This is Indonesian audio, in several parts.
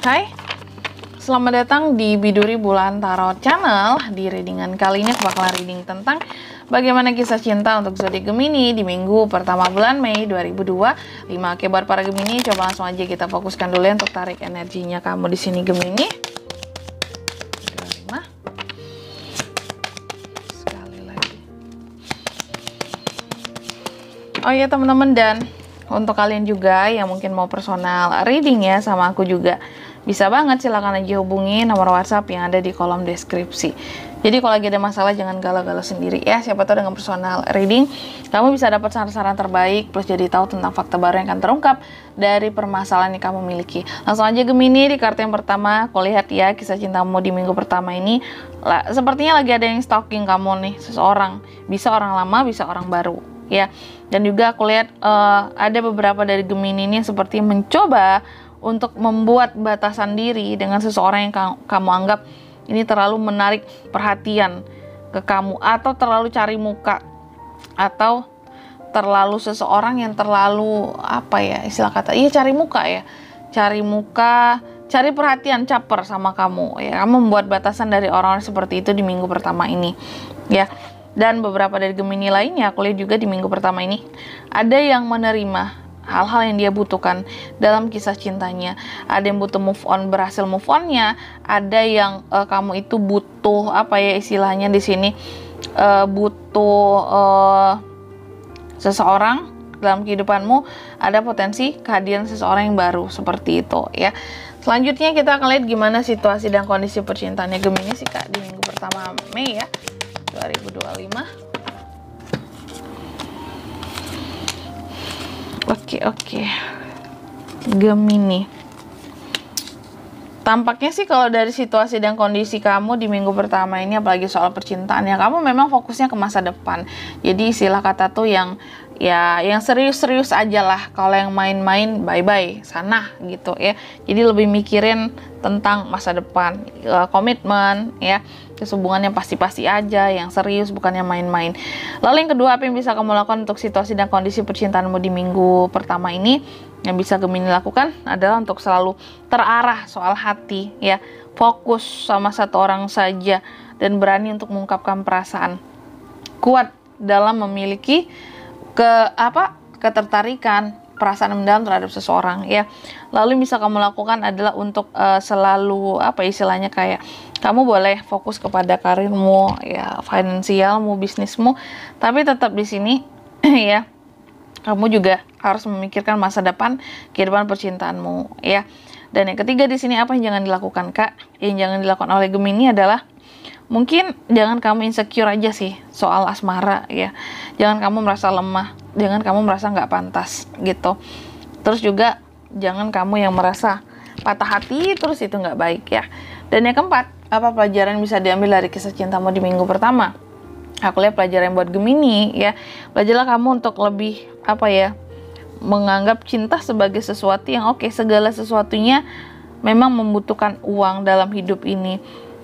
Hai, selamat datang di Biduri Bulan Tarot Channel. Di readingan kali ini aku bakalan reading tentang bagaimana kisah cinta untuk zodiak Gemini di minggu pertama bulan Mei 2025. Oke, buat para Gemini, coba langsung aja kita fokuskan dulu ya untuk tarik energinya kamu di sini Gemini. 25. Sekali lagi. Oh ya teman-teman, dan untuk kalian juga yang mungkin mau personal reading ya sama aku juga, bisa banget, silahkan aja hubungi nomor WhatsApp yang ada di kolom deskripsi. Jadi kalau lagi ada masalah jangan galau-galau sendiri ya, siapa tahu dengan personal reading kamu bisa dapat saran-saran terbaik plus jadi tahu tentang fakta baru yang akan terungkap dari permasalahan yang kamu miliki. Langsung aja Gemini, di kartu yang pertama aku lihat ya kisah cintamu di minggu pertama ini sepertinya lagi ada yang stalking kamu nih, seseorang, bisa orang lama bisa orang baru ya. Dan juga aku lihat ada beberapa dari Gemini ini seperti mencoba untuk membuat batasan diri dengan seseorang yang kamu anggap ini terlalu menarik perhatian ke kamu, atau terlalu cari muka, atau terlalu seseorang yang terlalu apa ya istilah kata, iya cari muka ya, cari muka, cari perhatian, caper sama kamu ya. Kamu membuat batasan dari orang-orang seperti itu di minggu pertama ini ya. Dan beberapa dari Gemini lainnya aku lihat juga di minggu pertama ini ada yang menerima hal-hal yang dia butuhkan dalam kisah cintanya. Ada yang butuh move on, berhasil move onnya. Ada yang kamu itu butuh apa ya istilahnya di sini, butuh seseorang dalam kehidupanmu. Ada potensi kehadiran seseorang yang baru seperti itu ya. Selanjutnya kita akan lihat gimana situasi dan kondisi percintaannya Gemini sih Kak di minggu pertama Mei ya 2025. Oke. Gemini. Tampaknya sih kalau dari situasi dan kondisi kamu di minggu pertama ini, apalagi soal percintaan ya, kamu memang fokusnya ke masa depan. Jadi istilah kata tuh yang serius-serius aja lah. Kalau yang main-main bye-bye sana gitu ya. Jadi lebih mikirin tentang masa depan, komitmen ya. Hubungan yang pasti-pasti aja, yang serius, bukan yang main-main. Lalu yang kedua, apa yang bisa kamu lakukan untuk situasi dan kondisi percintaanmu di minggu pertama ini? Yang bisa Gemini lakukan adalah untuk selalu terarah soal hati ya, fokus sama satu orang saja dan berani untuk mengungkapkan perasaan, kuat dalam memiliki ketertarikan, perasaan mendalam terhadap seseorang ya. Lalu yang bisa kamu lakukan adalah untuk selalu apa istilahnya, kayak kamu boleh fokus kepada karirmu ya, finansialmu, bisnismu, tapi tetap di sini ya kamu juga harus memikirkan masa depan, kehidupan percintaanmu ya. Dan yang ketiga di sini, apa yang jangan dilakukan Kak? Yang jangan dilakukan oleh Gemini adalah mungkin jangan kamu insecure aja sih soal asmara ya. Jangan kamu merasa lemah, jangan kamu merasa nggak pantas gitu. Terus juga jangan kamu yang merasa patah hati, terus itu nggak baik ya. Dan yang keempat, apa pelajaran yang bisa diambil dari kisah cintamu di minggu pertama? Aku lihat pelajaran buat Gemini ya. Belajarlah kamu untuk lebih apa ya, menganggap cinta sebagai sesuatu yang oke. Segala sesuatunya memang membutuhkan uang dalam hidup ini.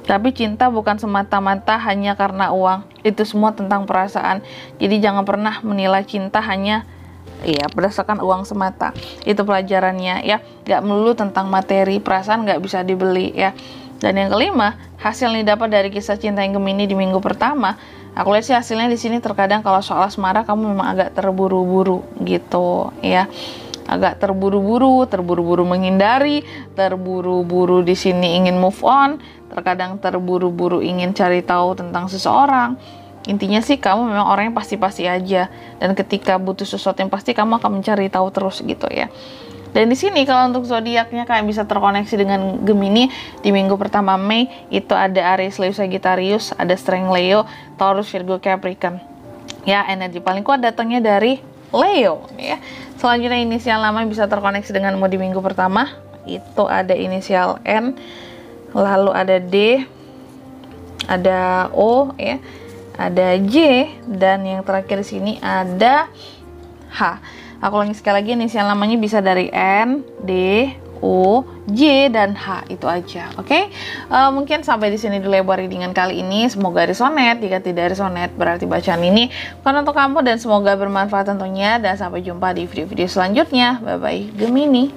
Tapi cinta bukan semata-mata hanya karena uang. Itu semua tentang perasaan. Jadi jangan pernah menilai cinta hanya ya berdasarkan uang semata. Itu pelajarannya ya. Gak melulu tentang materi, perasaan gak bisa dibeli ya. Dan yang kelima, hasil yang didapat dari kisah cinta yang Gemini di minggu pertama, aku lihat sih hasilnya di sini terkadang kalau soal asmara kamu memang agak terburu-buru gitu ya. Agak terburu-buru menghindari, terburu-buru di sini ingin move on, terkadang terburu-buru ingin cari tahu tentang seseorang. Intinya sih kamu memang orang yang pasti-pasti aja, dan ketika butuh sesuatu yang pasti kamu akan mencari tahu terus gitu ya. Dan di sini kalau untuk zodiaknya kalian bisa terkoneksi dengan Gemini di minggu pertama Mei, itu ada Aries, Leo, Sagittarius, ada Strength Leo, Taurus, Virgo, Capricorn. Ya, energi paling kuat datangnya dari Leo ya. Selanjutnya inisial nama yang bisa terkoneksi denganmu di minggu pertama, itu ada inisial N, lalu ada D, ada O ya, ada J, dan yang terakhir di sini ada H. Aku ulangi sekali lagi, inisial namanya bisa dari N, D, O, J, dan H. Itu aja, oke? Mungkin sampai di sini dulu ya buat readingan kali ini. Semoga resonate. Jika tidak resonate, berarti bacaan ini bukan untuk kamu, dan semoga bermanfaat tentunya. Dan sampai jumpa di video-video selanjutnya. Bye-bye, Gemini.